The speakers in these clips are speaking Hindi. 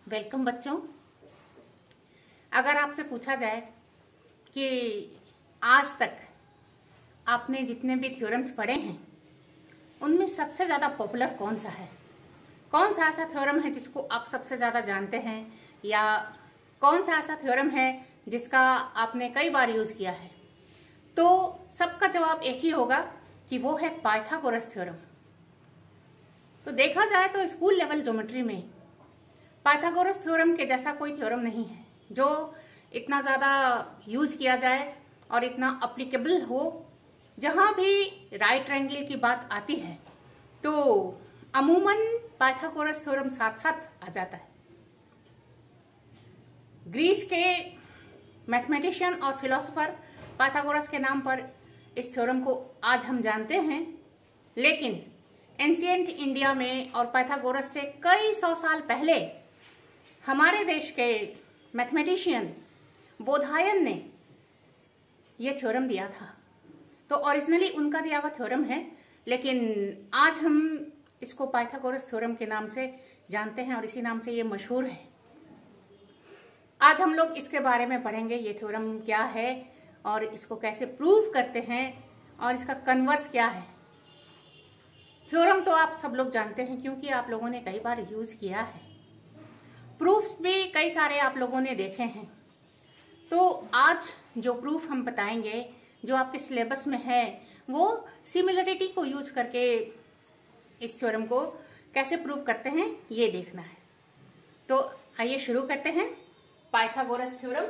वेलकम बच्चों। अगर आपसे पूछा जाए कि आज तक आपने जितने भी थ्योरम्स पढ़े हैं उनमें सबसे ज़्यादा पॉपुलर कौन सा है, कौन सा ऐसा थ्योरम है जिसको आप सबसे ज़्यादा जानते हैं, या कौन सा ऐसा थ्योरम है जिसका आपने कई बार यूज़ किया है, तो सबका जवाब एक ही होगा कि वो है पाइथागोरस थ्योरम। तो देखा जाए तो स्कूल लेवल ज्योमेट्री में पाइथागोरस थ्योरम के जैसा कोई थ्योरम नहीं है जो इतना ज़्यादा यूज़ किया जाए और इतना अप्लीकेबल हो। जहाँ भी राइट ट्रायंगल की बात आती है तो अमूमन पाइथागोरस थ्योरम साथ साथ आ जाता है। ग्रीस के मैथमेटिशियन और फिलोसोफर पाइथागोरस के नाम पर इस थ्योरम को आज हम जानते हैं, लेकिन एंशिएंट इंडिया में और पाइथागोरस से कई सौ साल पहले हमारे देश के मैथमेटिशियन बोधायन ने यह थ्योरम दिया था। तो ओरिजिनली उनका दिया हुआ थ्योरम है, लेकिन आज हम इसको पाइथागोरस थ्योरम के नाम से जानते हैं और इसी नाम से ये मशहूर है। आज हम लोग इसके बारे में पढ़ेंगे, ये थ्योरम क्या है और इसको कैसे प्रूव करते हैं और इसका कन्वर्स क्या है। थ्योरम तो आप सब लोग जानते हैं क्योंकि आप लोगों ने कई बार यूज किया है, प्रूफ्स भी कई सारे आप लोगों ने देखे हैं। तो आज जो प्रूफ हम बताएंगे जो आपके सिलेबस में है वो सिमिलरिटी को यूज करके इस थ्योरम को कैसे प्रूव करते हैं ये देखना है। तो आइए शुरू करते हैं पाइथागोरस थ्योरम।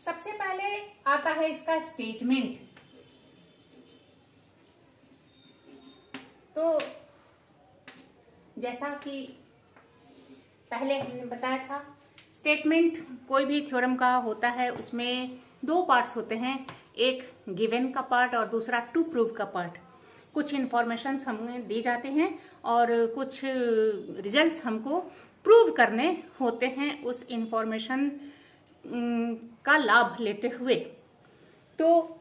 सबसे पहले आता है इसका स्टेटमेंट। तो जैसा कि पहले हमने बताया था, स्टेटमेंट कोई भी थ्योरम का होता है, उसमें दो पार्ट्स होते हैं, एक गिवन का पार्ट और दूसरा टू प्रूव का पार्ट। कुछ इंफॉर्मेशन हमें दी जाती हैं और कुछ रिजल्ट्स हमको प्रूव करने होते हैं उस इंफॉर्मेशन का लाभ लेते हुए। तो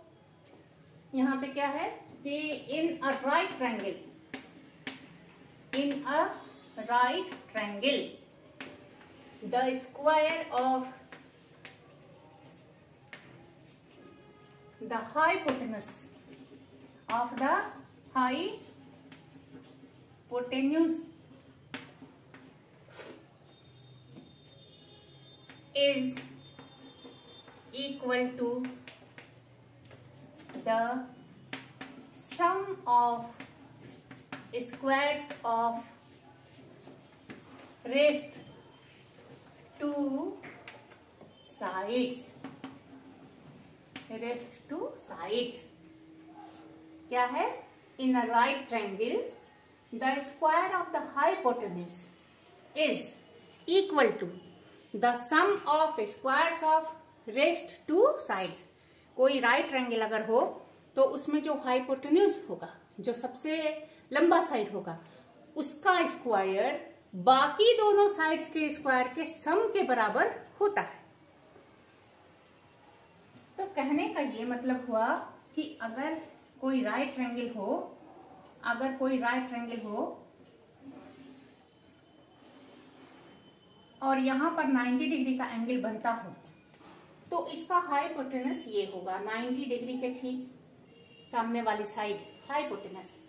यहाँ पे क्या है कि in a right triangle, the square of the hypotenuse of the hypotenuse is equal to the sum of squares of raised to sides। raised to sides क्या है? in a right triangle the square of the hypotenuse is equal to the sum of squares of raised to sides। कोई राइट ट्रायंगल अगर हो तो उसमें जो हाइपोटेन्यूज होगा, जो सबसे लंबा साइड होगा, उसका स्क्वायर बाकी दोनों साइड्स के स्क्वायर के सम के बराबर होता है। तो कहने का ये मतलब हुआ कि अगर कोई राइट ट्रायंगल हो, और यहां पर 90 डिग्री का एंगल बनता हो तो इसका हाइपोटेनस ये होगा 90 डिग्री के ठीक सामने वाली साइड हाइपोटेनस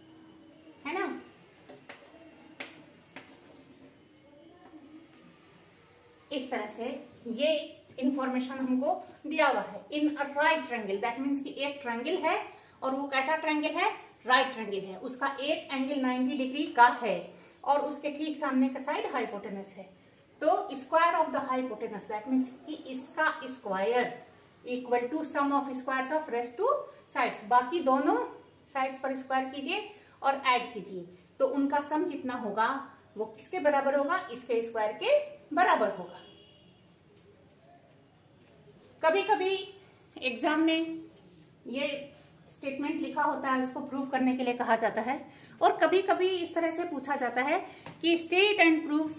है ना। इस तरह से ये इंफॉर्मेशन हमको दिया हुआ है in a right triangle. That means कि एक ट्रायंगल है और वो कैसा ट्रायंगल है? राइट ट्रायंगल है। उसका एक एंगल 90 डिग्री का है और उसके ठीक सामने का साइड हाइपोटेनस है। तो square of the hypotenuse that means कि इसका square equal to sum of squares of rest two sides. बाकी दोनों साइड्स पर स्क्वायर कीजिए और ऐड कीजिए तो उनका सम जितना होगा वो किसके बराबर होगा? इसके स्क्वायर के बराबर होगा। कभी कभी एग्जाम में ये स्टेटमेंट लिखा होता है, उसको प्रूव करने के लिए कहा जाता है, और कभी कभी इस तरह से पूछा जाता है कि state and prove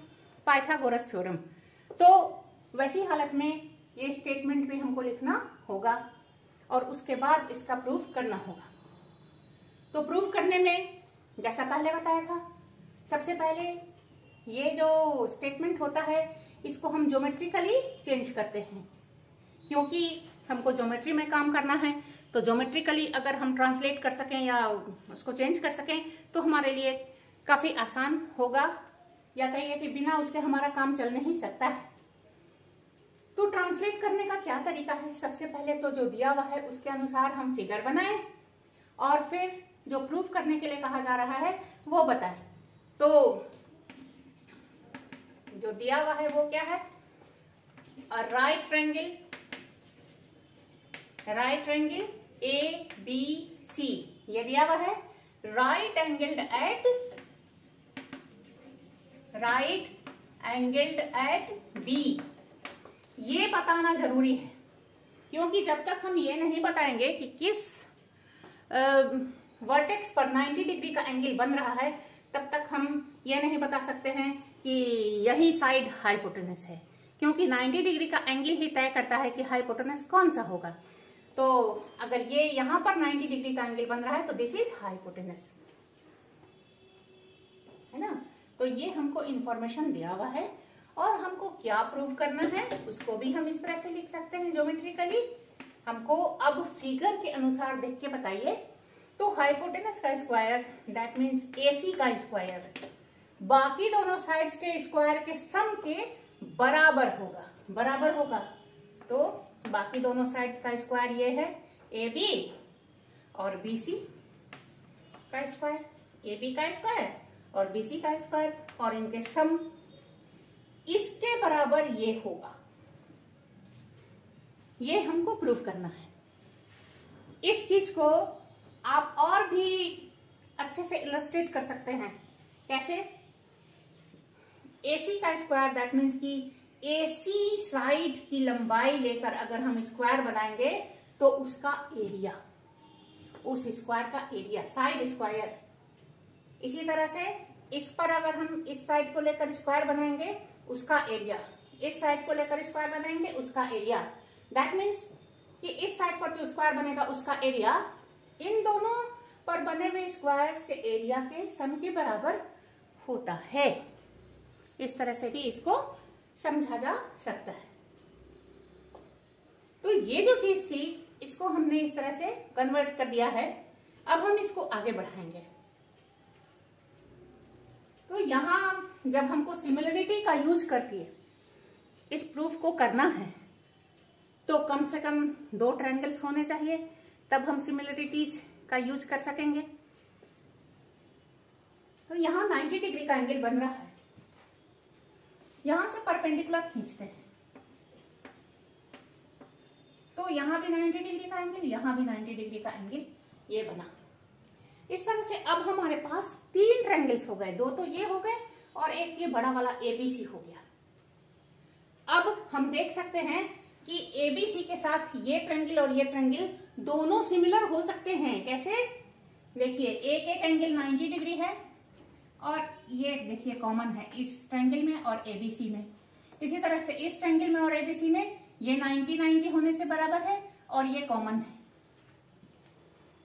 Pythagoras theorem. तो वैसी हालत में ये स्टेटमेंट भी हमको लिखना होगा और उसके बाद इसका प्रूफ करना होगा। तो प्रूफ करने में जैसा पहले बताया था, सबसे पहले ये जो स्टेटमेंट होता है इसको हम ज्योमेट्रिकली चेंज करते हैं, क्योंकि हमको ज्योमेट्री में काम करना है। तो ज्योमेट्रिकली अगर हम ट्रांसलेट कर सकें या उसको चेंज कर सकें तो हमारे लिए काफी आसान होगा, या कहिए कि बिना उसके हमारा काम चल नहीं सकता है। तो ट्रांसलेट करने का क्या तरीका है? सबसे पहले तो जो दिया हुआ है उसके अनुसार हम फिगर बनाएं और फिर जो प्रूफ करने के लिए कहा जा रहा है वो बताएं। तो जो दिया हुआ है वो क्या है? राइट ट्रायंगल ABC, ये दिया हुआ है। राइट एंगल्ड एट B, ये बताना जरूरी है, क्योंकि जब तक हम ये नहीं बताएंगे कि किस वर्टेक्स पर 90 डिग्री का एंगल बन रहा है, तब तक हम ये नहीं बता सकते हैं कि यही साइड हाइपोटेनस है, क्योंकि 90 डिग्री का एंगल ही तय करता है कि हाइपोटेनस कौन सा होगा। तो अगर ये यहां पर 90 डिग्री का एंगल बन रहा है तो दिस इज हाइपोटेनस, है ना। तो ये हमको इंफॉर्मेशन दिया हुआ है और हमको क्या प्रूव करना है उसको भी हम इस तरह से लिख सकते हैं ज्योमेट्रिकली। हमको अब फिगर के अनुसार देख के बताइए। तो हाइपोटेनस का स्क्वायर दैट मीन्स AC का स्क्वायर बाकी दोनों साइड्स के स्क्वायर के सम के बराबर होगा। तो बाकी दोनों साइड्स का स्क्वायर ये है AB और BC का स्क्वायर, AB का स्क्वायर और BC का स्क्वायर, और इनके सम इसके बराबर ये होगा। ये हमको प्रूव करना है। इस चीज को आप और भी अच्छे से इलस्ट्रेट कर सकते हैं। कैसे? AC का स्क्वायर दैट मीन्स कि AC साइड की लंबाई लेकर अगर हम स्क्वायर बनाएंगे तो उसका एरिया, उस स्क्वायर का एरिया, साइड स्क्वायर। इसी तरह से इस पर अगर हम इस साइड को लेकर स्क्वायर बनाएंगे उसका एरिया, इस साइड को लेकर स्क्वायर बनाएंगे उसका एरिया। दैट मीन्स कि इस साइड पर जो स्क्वायर बनेगा उसका एरिया इन दोनों पर बने हुए स्क्वायर्स के एरिया के सम के बराबर होता है। इस तरह से भी इसको समझा जा सकता है। तो ये जो चीज थी इसको हमने इस तरह से कन्वर्ट कर दिया है। अब हम इसको आगे बढ़ाएंगे। तो यहां जब हमको सिमिलरिटी का यूज करके इस प्रूफ को करना है तो कम से कम 2 ट्रायंगल्स होने चाहिए, तब हम सिमिलरिटीज का यूज कर सकेंगे। तो यहां 90 डिग्री का एंगल बन रहा है, यहां से परपेंडिकुलर खींचते हैं तो यहां भी 90 डिग्री का एंगल, यहां भी 90 डिग्री का एंगल, ये बना। इस तरह से अब हमारे पास 3 ट्रायंगल्स हो गए, 2 तो ये हो गए और एक ये बड़ा वाला ABC हो गया। अब हम देख सकते हैं कि ABC के साथ ये ट्रायंगल और ये ट्रायंगल दोनों सिमिलर हो सकते हैं। कैसे? देखिए एक एंगल 90 डिग्री है और ये देखिए कॉमन है इस ट्रायंगल में और ABC में। इसी तरह से इस ट्रायंगल में और ABC में ये 90 होने से बराबर है और ये कॉमन है।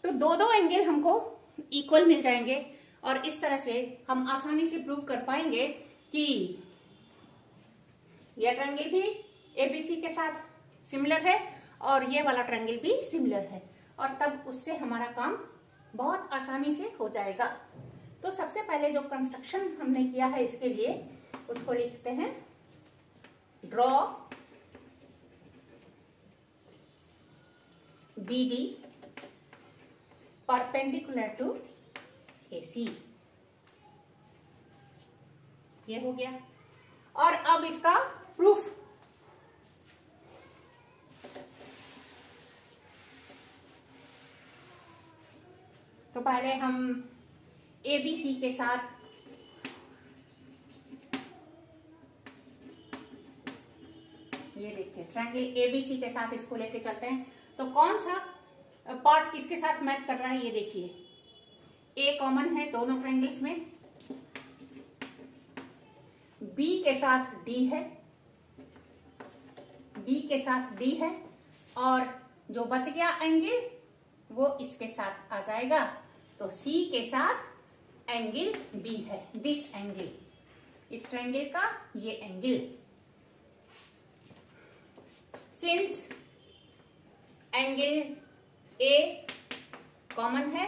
तो दो एंगल हमको इक्वल मिल जाएंगे और इस तरह से हम आसानी से प्रूव कर पाएंगे कि यह ट्रायंगल भी ABC के साथ सिमिलर है और ये वाला ट्रायंगल भी सिमिलर है, और तब उससे हमारा काम बहुत आसानी से हो जाएगा। तो सबसे पहले जो कंस्ट्रक्शन हमने किया है इसके लिए उसको लिखते हैं draw BD perpendicular to AC, ये हो गया। और अब इसका प्रूफ। तो पहले हम ABC के साथ ये देखिए ट्रायंगल ABC के साथ इसको लेके चलते हैं। तो कौन सा पार्ट किसके साथ मैच कर रहा है ये देखिए। A कॉमन है दोनों ट्रायंगल्स में, B के साथ D है, B के साथ D है, और जो बच गया एंगल वो इसके साथ आ जाएगा। तो C के साथ एंगल B है, दिस एंगल, इस ट्रायंगल का ये angle. Since angle A common है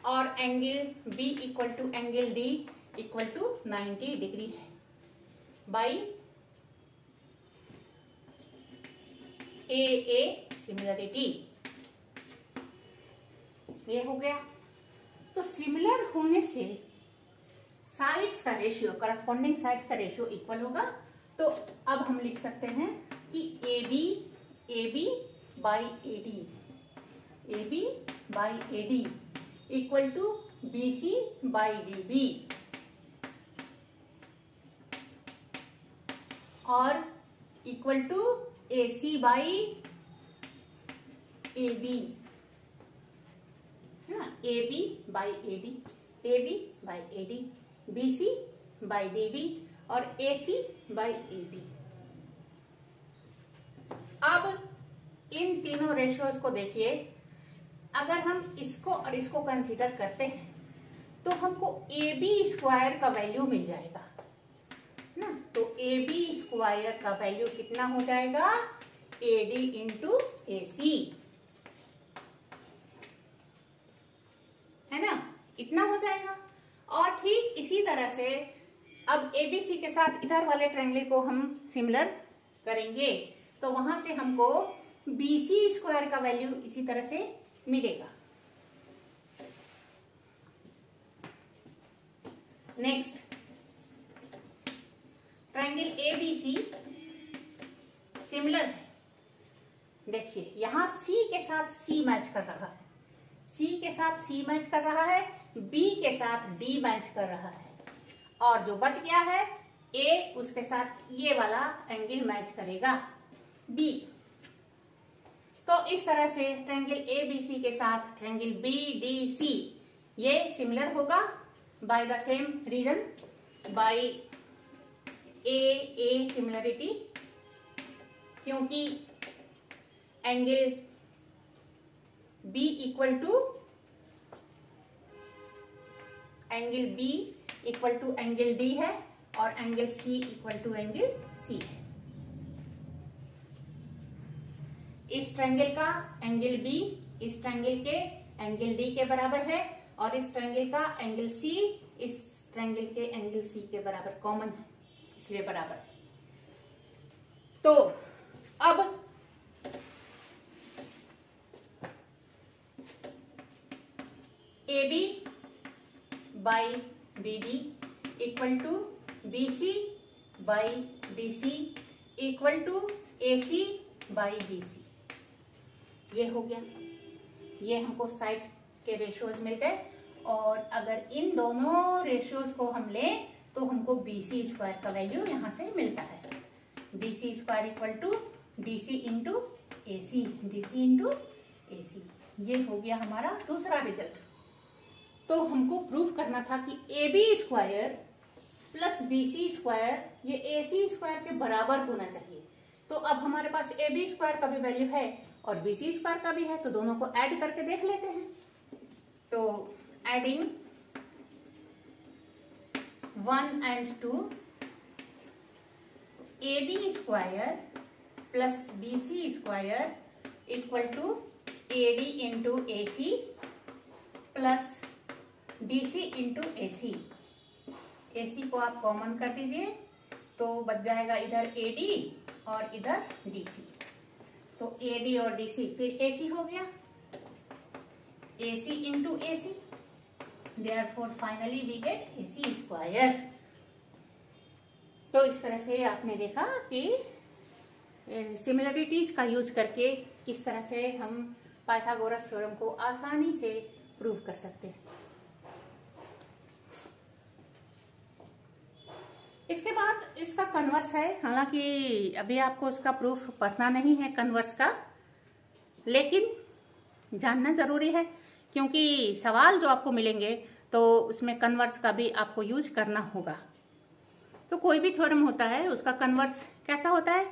और angle B equal to angle D equal to 90 degree है बाई ए सिमिलरिटी। ये हो गया। तो सिमिलर होने से साइड्स का रेशियो, करस्पॉन्डिंग साइड्स का रेशियो इक्वल होगा। तो अब हम लिख सकते हैं कि A B by A D equal to B C by D B और equal to A C by A B, है ना, A B by A D, B C by D B और A C by A B. अब इन तीनों रेशियोज को देखिए, अगर हम इसको और इसको कंसीडर करते हैं तो हमको ए बी स्क्वायर का वैल्यू मिल जाएगा ना। तो ए बी स्क्वायर का वैल्यू कितना हो जाएगा, ए डी इंटू ए सी, है ना, इतना हो जाएगा। और ठीक इसी तरह से अब एबीसी के साथ इधर वाले ट्रायंगल को हम सिमिलर करेंगे तो वहां से हमको बीसी स्क्वायर का वैल्यू इसी तरह से मिलेगा। नेक्स्ट, ट्रायंगल एबीसी सिमिलर है। देखिए यहां सी के साथ सी मैच कर रहा है, सी के साथ सी मैच कर रहा है, बी के साथ डी मैच कर रहा है और जो बच गया है ए, उसके साथ ये वाला एंगल मैच करेगा बी। तो इस तरह से ट्रायंगल ए बी सी के साथ ट्रायंगल बी डी सी ये सिमिलर होगा by the same reason, by a similarity, क्योंकि angle B equal to angle D है और angle C equal to angle C है। इस ट्रायंगल का एंगल बी इस ट्रायंगल के एंगल डी के बराबर है और इस ट्रायंगल का एंगल सी इस ट्रायंगल के एंगल सी के बराबर कॉमन है, इसलिए बराबर है। तो अब A B by B D equal to B C by D C equal to A C by B C, ये हो गया। ये हमको साइड्स के रेशियोज मिल गए और अगर इन दोनों रेशियोज को हम लें तो हमको बी सी स्क्वायर का वैल्यू यहां से मिलता है। B C square equal to D C into A C, D C into A C, ये हो गया हमारा दूसरा रिजल्ट। तो हमको प्रूव करना था कि A B square plus B C square ये ए सी स्क्वायर के बराबर होना चाहिए। तो अब हमारे पास ए बी स्क्वायर का भी वैल्यू है और बी सी स्क्वायर का भी है, तो दोनों को ऐड करके देख लेते हैं। तो adding 1 and 2, A B square plus B C square equal to A D into A C plus D C into A C. A C को आप कॉमन कर दीजिए तो बच जाएगा इधर ए डी और इधर डी सी। तो ए डी और डी सी फिर ए सी हो गया, A C into A C, therefore finally we get A C square. तो इस तरह से आपने देखा कि सिमिलरिटीज का यूज करके किस तरह से हम पाइथागोरस थ्योरम को आसानी से प्रूव कर सकते हैं। इसके बाद इसका कन्वर्स है, हालांकि अभी आपको इसका प्रूफ पढ़ना नहीं है कन्वर्स का, लेकिन जानना जरूरी है क्योंकि सवाल जो आपको मिलेंगे तो उसमें कन्वर्स का भी आपको यूज करना होगा। तो कोई भी थ्योरम होता है उसका कन्वर्स कैसा होता है,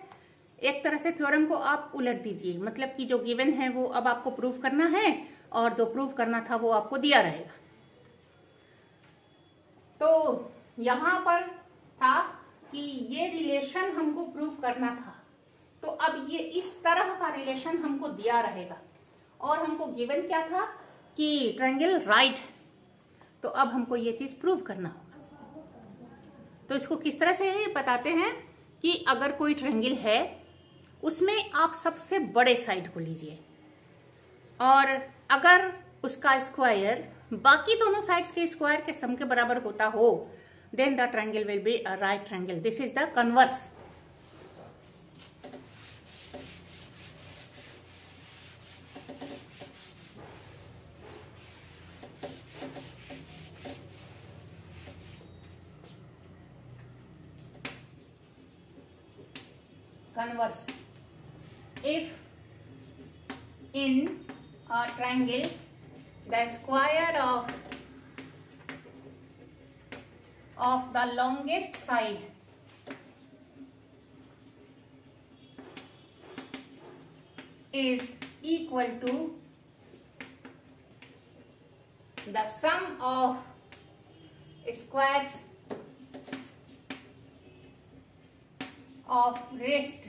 एक तरह से थ्योरम को आप उलट दीजिए, मतलब कि जो गिवन है वो अब आपको प्रूव करना है और जो प्रूव करना था वो आपको दिया रहेगा। तो यहां पर था कि ये रिलेशन हमको प्रूव करना था तो अब ये इस तरह का रिलेशन हमको दिया रहेगा और हमको गिवन क्या था कि ट्रायंगल राइट। तो अब हमको ये चीज प्रूव करना होगा। तो इसको किस तरह से बताते हैं कि अगर कोई ट्रायंगल है उसमें आप सबसे बड़े साइड को लीजिए और अगर उसका स्क्वायर बाकी दोनों साइड्स के स्क्वायर के सम के बराबर होता हो, then the triangle will be a right triangle. This is the converse. Converse. If in a triangle the square of the longest side is equal to the sum of squares of rest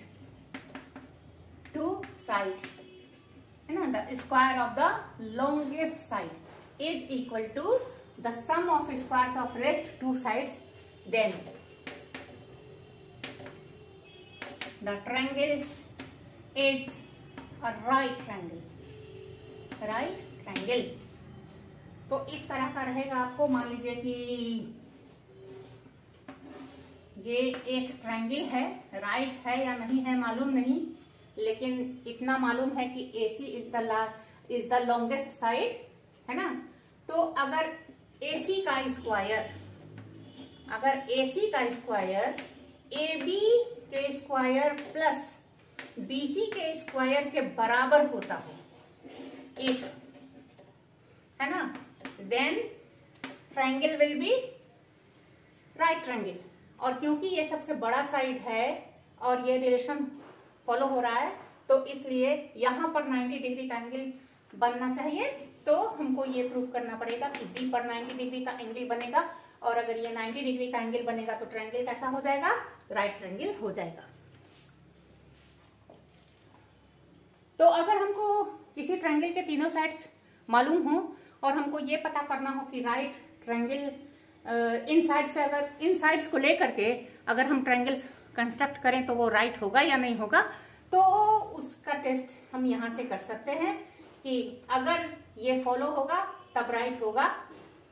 two sides, है ना, the square of the longest side is equal to the sum of squares of rest two sides, then the triangle is a right triangle, right triangle। तो इस तरह का रहेगा। आपको मान लीजिए कि ये एक ट्रायंगल है, राइट है या नहीं है मालूम नहीं, लेकिन इतना मालूम है कि AC is the longest side, है ना। तो अगर AC का स्क्वायर AB के स्क्वायर प्लस BC के स्क्वायर के बराबर होता हो, इफ, है ना, then triangle will be right triangle. और क्योंकि ये सबसे बड़ा साइड है और ये रिलेशन फॉलो हो रहा है, तो इसलिए यहाँ पर 90 डिग्री का एंगल बनना चाहिए। तो हमको ये प्रूव करना पड़ेगा कि बी पर 90 डिग्री का एंगल बनेगा, और अगर ये 90 डिग्री का एंगल बनेगा तो ट्रायंगल कैसा हो जाएगा? राइट ट्रायंगल हो जाएगा। तो अगर हमको किसी ट्रायंगल के तीनों साइड्स मालूम हो और हमको ये पता करना हो कि राइट ट्रायंगल इन साइड से, अगर इन साइड्स को लेकर के अगर हम ट्रायंगल्स कंस्ट्रक्ट करें तो वो राइट होगा या नहीं होगा, तो उसका टेस्ट हम यहाँ से कर सकते हैं कि अगर ये फॉलो होगा तब राइट होगा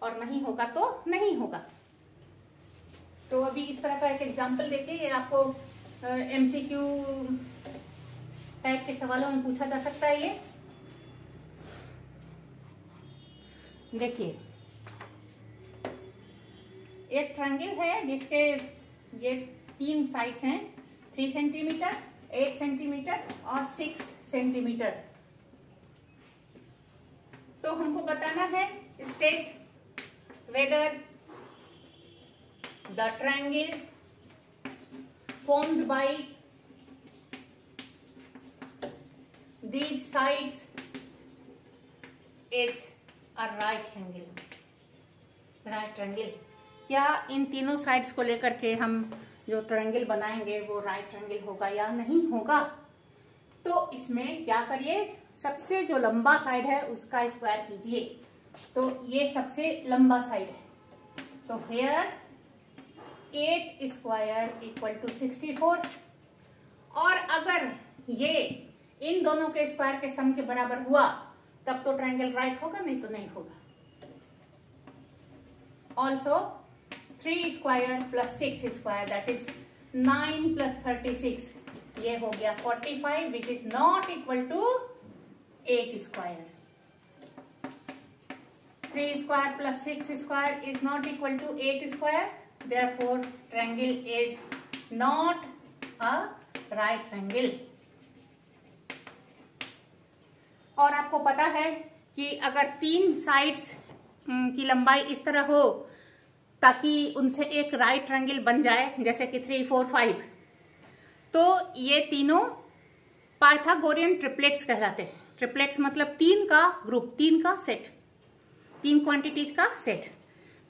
और नहीं होगा तो नहीं होगा। तो अभी इस तरह का एक एग्जांपल देखिए, ये आपको MCQ टाइप के सवालों में पूछा जा सकता है। ये देखिए, एक ट्रायंगल है जिसके ये 3 साइड्स हैं, 3 सेंटीमीटर, 8 सेंटीमीटर और 6 सेंटीमीटर। तो हमको बताना है state whether the triangle formed by these sides is a right triangle। Right triangle, क्या इन तीनों साइड्स को लेकर के हम जो ट्रायंगल बनाएंगे वो राइट ट्रायंगल होगा या नहीं होगा? तो इसमें क्या करिए, सबसे जो लंबा साइड है उसका स्क्वायर कीजिए। तो ये सबसे लंबा साइड है, तो हियर 8 स्क्वायर इक्वल टू 64। और अगर ये इन दोनों के स्क्वायर के सम के बराबर हुआ तब तो ट्रायंगल राइट होगा, नहीं तो नहीं होगा। Also 3 square plus 6 square that is 9 plus 36, ये हो गया 45 which is not equal to 8 square. 3 square plus 6 square is not equal to 8 square, therefore triangle is not a right triangle। और आपको पता है कि अगर 3 साइड्स की लंबाई इस तरह हो ताकि उनसे एक राइट ट्रायंगल बन जाए, जैसे कि 3, 4, 5, तो ये तीनों पाइथागोरियन ट्रिपलेट्स कहलाते हैं। ट्रिपलेट्स मतलब 3 का ग्रुप, 3 का सेट, 3 क्वांटिटीज का सेट।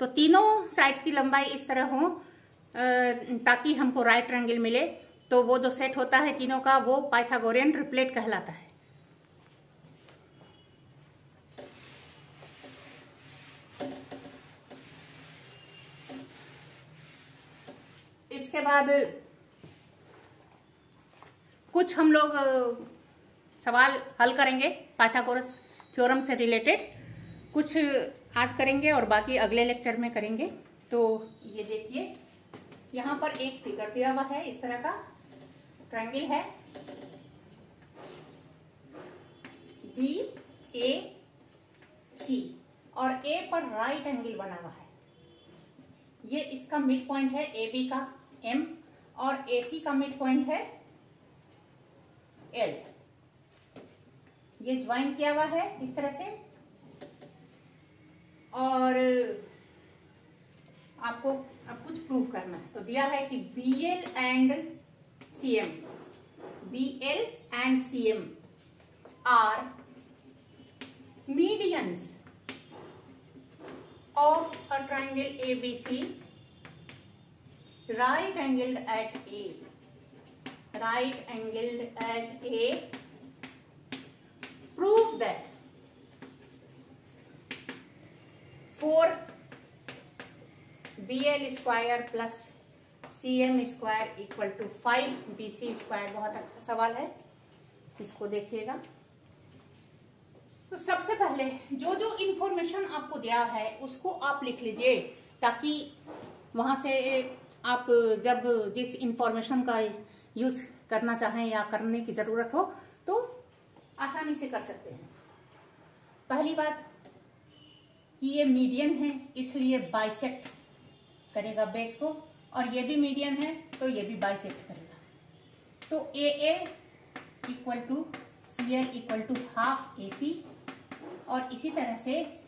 तो तीनों साइड्स की लंबाई इस तरह हो ताकि हमको राइट ट्रायंगल मिले, तो वो जो सेट होता है तीनों का वो पाइथागोरियन ट्रिपलेट कहलाता है। इसके बाद कुछ हम लोग सवाल हल करेंगे पाइथागोरस थ्योरम से रिलेटेड, कुछ आज करेंगे और बाकी अगले लेक्चर में करेंगे। तो ये देखिए, यहाँ पर एक फिगर दिया हुआ है, इस तरह का ट्रायंगल है BAC और A पर राइट एंगल बना हुआ है। ये इसका मिड पॉइंट है AB का M और AC का मिड पॉइंट है L। ये ज्वाइन किया हुआ है इस तरह से, और आपको अब कुछ प्रूव करना है। तो दिया है कि BL and CM are medians of a triangle ABC right angled at A. Prove that for BL square plus CM square equal to 5 BC square। बहुत अच्छा सवाल है, इसको देखिएगा। तो सबसे पहले जो जो इंफॉर्मेशन आपको दिया है उसको आप लिख लीजिए, ताकि वहां से आप जब जिस इंफॉर्मेशन का यूज करना चाहें या करने की जरूरत हो तो आसानी से कर सकते हैं। पहली बात कि ये मीडियन है, इसलिए बाइसेक्ट करेगा बेस को, और ये भी मीडियन है तो ये भी बाइसेक्ट करेगा। तो AA equal to CL equal to half AC, और इसी तरह से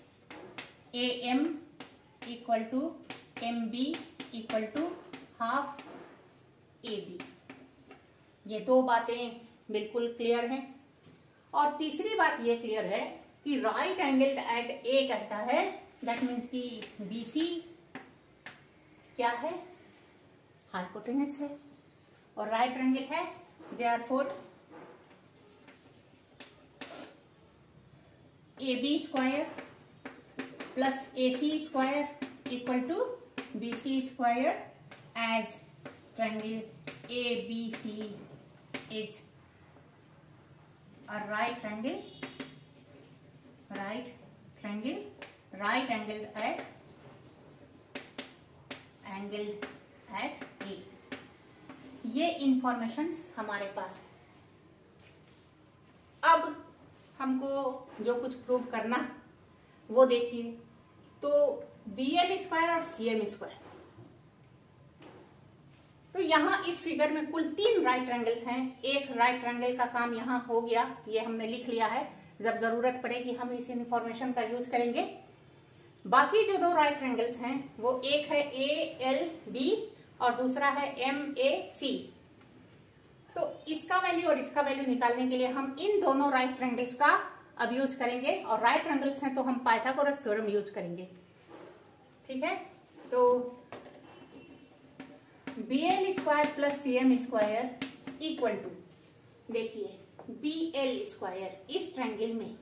AM equal to MB equal to half AB। ये दो बातें बिल्कुल क्लियर हैं। और तीसरी बात ये क्लियर है कि राइट एंगल्ड एट A कहता है, दैट मीन्स कि BC क्या है, हाइपोटेनस है और राइट एंगल है, therefore AB square plus AC square equal to BC square, as triangle ABC is a right angled at A। ये इंफॉर्मेशंस हमारे पास है। अब हमको जो कुछ प्रूव करना वो देखिए। तो BL स्क्वायर और CM स्क्वायर, तो यहाँ इस फिगर में कुल 3 राइट ट्रायंगल्स हैं। एक राइट ट्रायंगल का काम यहाँ हो गया, ये हमने लिख लिया है, जब जरूरत पड़ेगी हम इस इंफॉर्मेशन का यूज करेंगे। बाकी जो 2 राइट ट्रायंगल्स हैं वो एक है ALB और दूसरा है MAC। तो इसका वैल्यू और इसका वैल्यू निकालने के लिए हम इन दोनों राइट ट्रायंगल्स का अब यूज करेंगे, और राइट ट्रायंगल्स हैं तो हम पाइथागोरस थ्योरम यूज करेंगे। ठीक है, तो BL square plus CM square equal to, देखिए BL स्क्वायर इस ट्रायंगल में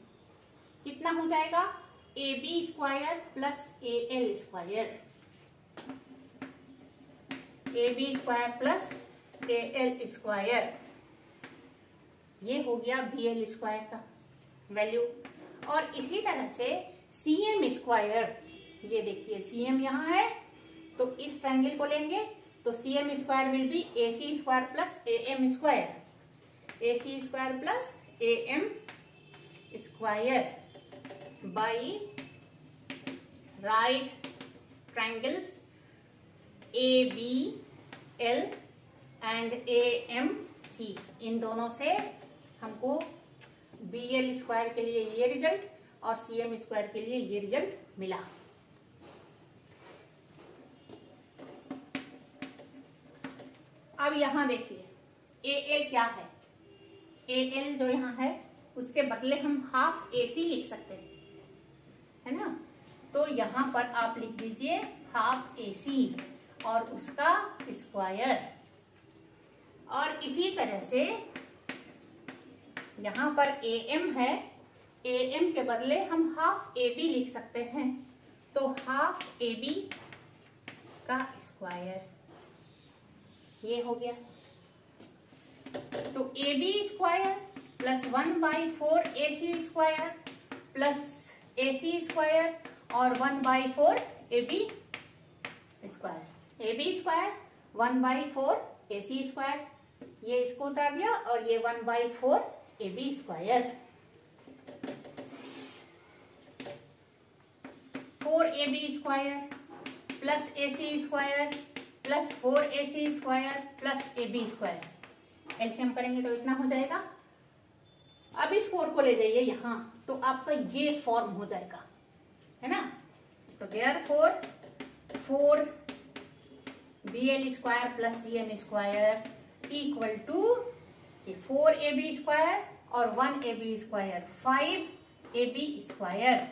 कितना हो जाएगा, AB square plus AL square, AB square plus AL square, ये हो गया BL स्क्वायर का वैल्यू। और इसी तरह से CM स्क्वायर, ये देखिए CM यहाँ है तो इस ट्रायंगल को लेंगे तो CM square will be AC square plus AM square, AC square plus AM square by right triangles ABL and AMC। इन दोनों से हमको BL स्क्वायर के लिए ये रिजल्ट और CM स्क्वायर के लिए ये रिजल्ट मिला। अब यहां देखिए AL क्या है, AL जो यहाँ है उसके बदले हम हाफ AC लिख सकते हैं, है ना। तो यहाँ पर आप लिख दीजिए हाफ AC और उसका स्क्वायर, और इसी तरह से यहां पर AM है, AM के बदले हम हाफ AB लिख सकते हैं, तो हाफ AB का स्क्वायर ये हो गया। तो AB square plus 1/4 AC square plus AC square और 1/4 AB square. AB square 1/4 AC square, ये इसको उतार दिया, और ये 1/4 AB square. 4AB square plus AC square plus 4AC square plus AB square, LCM करेंगे तो इतना हो जाएगा। अब इस 4 को ले जाइए यहाँ, तो आपका ये फॉर्म हो जाएगा, है ना। तो therefore 4BL square plus CM square equal to 4AB square और 1AB स्क्वायर 5AB स्क्वायर,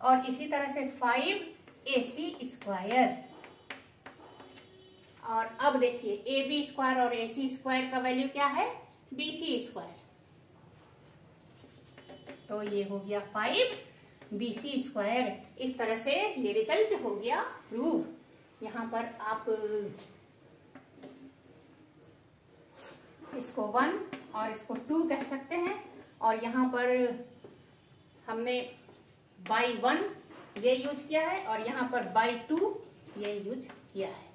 और इसी तरह से 5AC स्क्वायर। और अब देखिए AB स्क्वायर और AC स्क्वायर का वैल्यू क्या है, BC स्क्वायर, तो ये हो गया 5BC स्क्वायर। इस तरह से ये रिजल्ट हो गया प्रूव। यहाँ पर आप इसको 1 और इसको 2 कह सकते हैं, और यहाँ पर हमने बाई 1 ये यूज किया है, और यहाँ पर बाई 2 ये यूज किया है।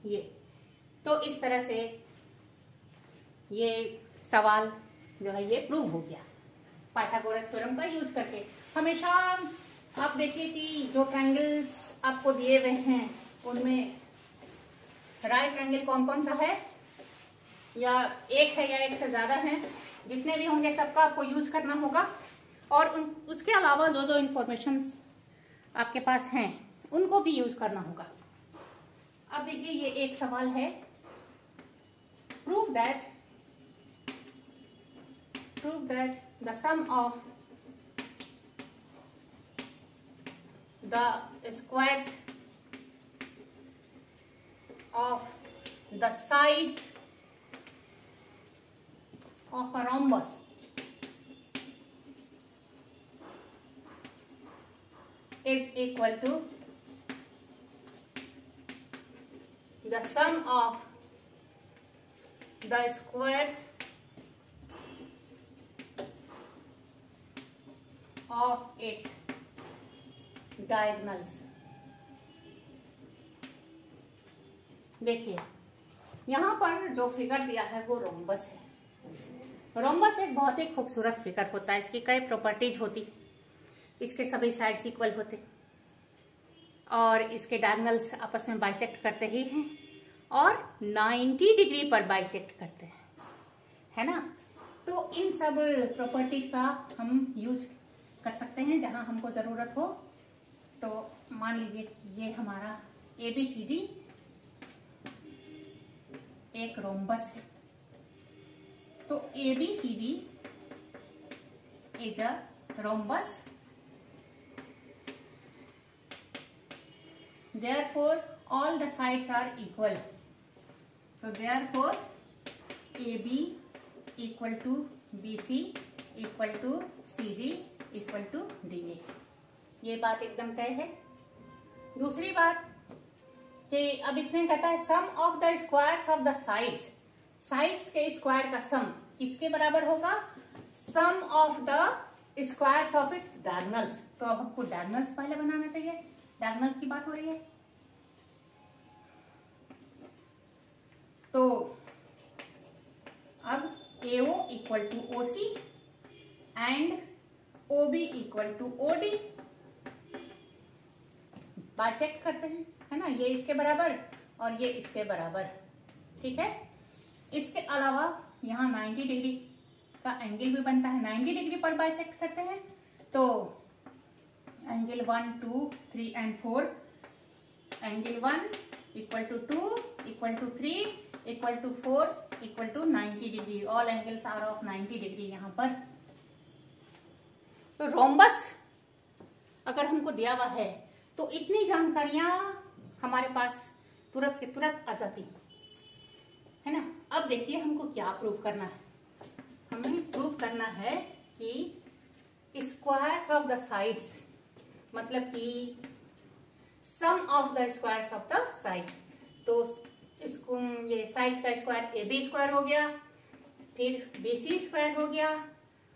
ये तो इस तरह से ये सवाल जो है ये प्रूव हो गया पाइथागोरस थ्योरम का यूज करके। हमेशा आप देखिए कि जो ट्रायंगल्स आपको दिए हुए हैं उनमें राइट ट्रायंगल कौन कौन सा है, या एक है या एक से ज्यादा है, जितने भी होंगे सबका आपको यूज करना होगा। और उसके अलावा जो जो इंफॉर्मेशन आपके पास हैं उनको भी यूज करना होगा। अब देखिए ये एक सवाल है, prove that the sum of the squares of the sides of a rhombus is equal to the sum of the squares of its diagonals। देखिए यहाँ पर जो फिगर दिया है वो रोम्बस है। रोम्बस एक बहुत ही खूबसूरत फिगर होता है, इसकी कई प्रॉपर्टीज होती, इसके सभी साइड्स इक्वल होते और इसके डायगोनल्स आपस में बाइसेक्ट करते ही हैं और 90 डिग्री पर बाइसेक्ट करते हैं, है ना। तो इन सब प्रॉपर्टीज का हम यूज कर सकते हैं जहां हमको जरूरत हो। तो मान लीजिए ये हमारा ABCD एक रोम्बस है, तो ABCD is a rhombus, therefore all the sides are equal, so therefore AB equal to BC equal to CD equal to DA। ये बात एकदम तय है। दूसरी बात कि अब इसमें कहता है sum of the squares of the sides, sides के स्क्वायर का सम किसके बराबर होगा, sum of the squares of its diagonals. तो अब हमको डायगोनल्स पहले बनाना चाहिए, डायगोनल्स की बात हो रही है। तो अब AO equal to OC and OB equal to OD bisect करते हैं, है ना, ये इसके बराबर और ये इसके बराबर, ठीक है। इसके अलावा यहाँ 90 डिग्री का एंगल भी बनता है, 90 डिग्री पर बाइसेक्ट करते हैं, तो angle 1 2 3 and 4, angle 1 equal to 2 equal to 3 equal to 4 equal to 90 degree, all angles are of 90 degree यहाँ पर। तो रोम्बस अगर हमको दिया हुआ है तो इतनी जानकारियां हमारे पास तुरंत के तुरंत आ जाती है ना। अब देखिए हमको क्या प्रूव करना है। हमें प्रूव करना है कि स्क्वायर्स ऑफ द साइड्स, मतलब कि sum of the squares of the sides. तो इसको ये साइड्स का स्क्वायर ए बी स्क्वायर हो गया, फिर बी सी स्क्वायर हो गया,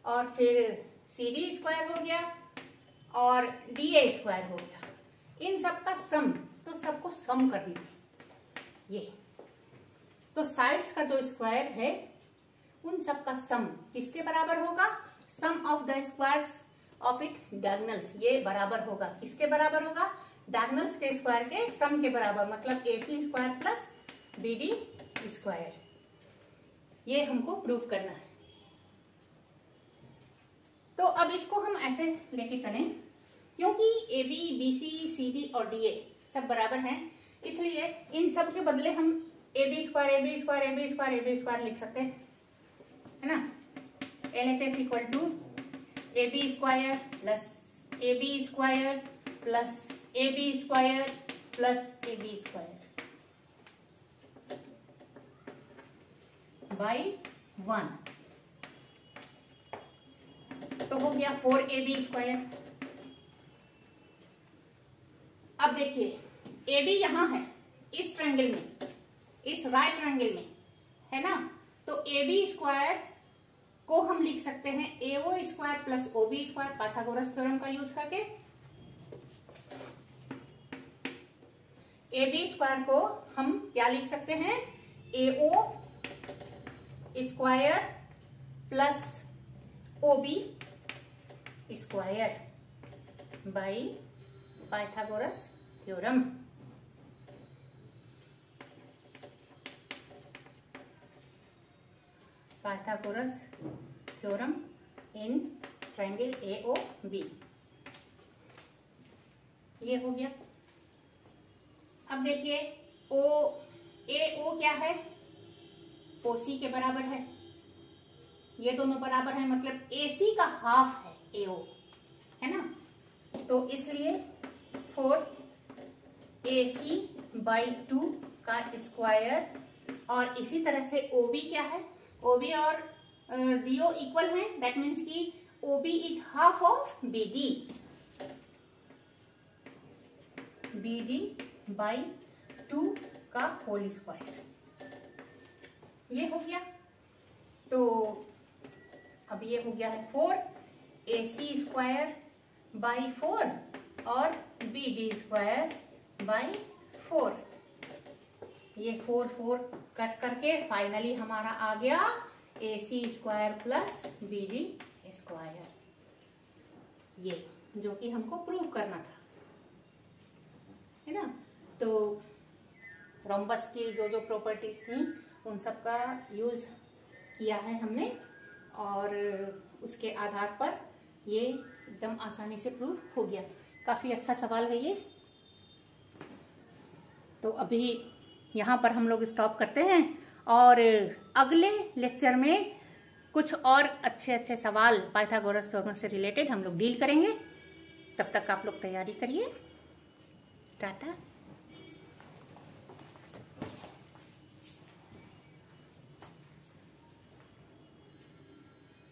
और फिर सी डी स्क्वायर हो गया, और डी ए स्क्वायर हो गया। इन सब का सम, तो सबको सम कर दीजिए। ये तो साइड्स का जो स्क्वायर है उन सब का सम किसके बराबर होगा? Sum of the squares of its diagonals. ये बराबर होगा, किसके बराबर होगा? डायगोनल्स के स्क्वायर के सम के बराबर, मतलब A C square plus B D square. ये हमको प्रूव करना है। तो अब इसको हम ऐसे लेके चलें, क्योंकि A B B C C D और डी ए सब बराबर हैं, इसलिए इन सब के बदले हम A B square A B square A B square A B square लिख सकते हैं, है ना। LHS equal to A B square plus A B square plus A B square plus A B square by 1। तो हो गया 4AB स्क्वायर। अब देखिए ए बी यहां है इस ट्रायंगल में, इस राइट ट्रायंगल में, है ना। तो ए बी स्क्वायर को हम लिख सकते हैं AO square plus OB square, Pythagoras theorem का यूज करके। ए बी स्क्वायर को हम क्या लिख सकते हैं? AO square plus OB square by Pythagoras theorem. Pythagoras theorem in triangle AOB। ये हो गया। अब देखिए AO क्या है? OC के बराबर है। ये दोनों बराबर है, मतलब AC का हाफ है AO, है ना। तो इसलिए 4AC बाई 2 का स्क्वायर, और इसी तरह से OB क्या है? OB और DO इक्वल है, दैट मीन्स कि OB is half of BD। BD by 2 का होल स्क्वायर। ये हो गया। तो अब ये हो गया है 4AC स्क्वायर बाई 4 और BD स्क्वायर बाई 4। ये 4 4 कट करके फाइनली हमारा आ गया AC square plus BD square. ये जो कि हमको प्रूव करना था, है ना। तो रोम्बस की जो जो प्रॉपर्टीज थी उन सब का यूज किया है हमने, और उसके आधार पर ये एकदम आसानी से प्रूव हो गया। काफी अच्छा सवाल है ये। तो अभी यहाँ पर हम लोग स्टॉप करते हैं, और अगले लेक्चर में कुछ और अच्छे अच्छे सवाल पाइथागोरस थ्योरम से रिलेटेड हम लोग डील करेंगे। तब तक आप लोग तैयारी करिए। टाटा।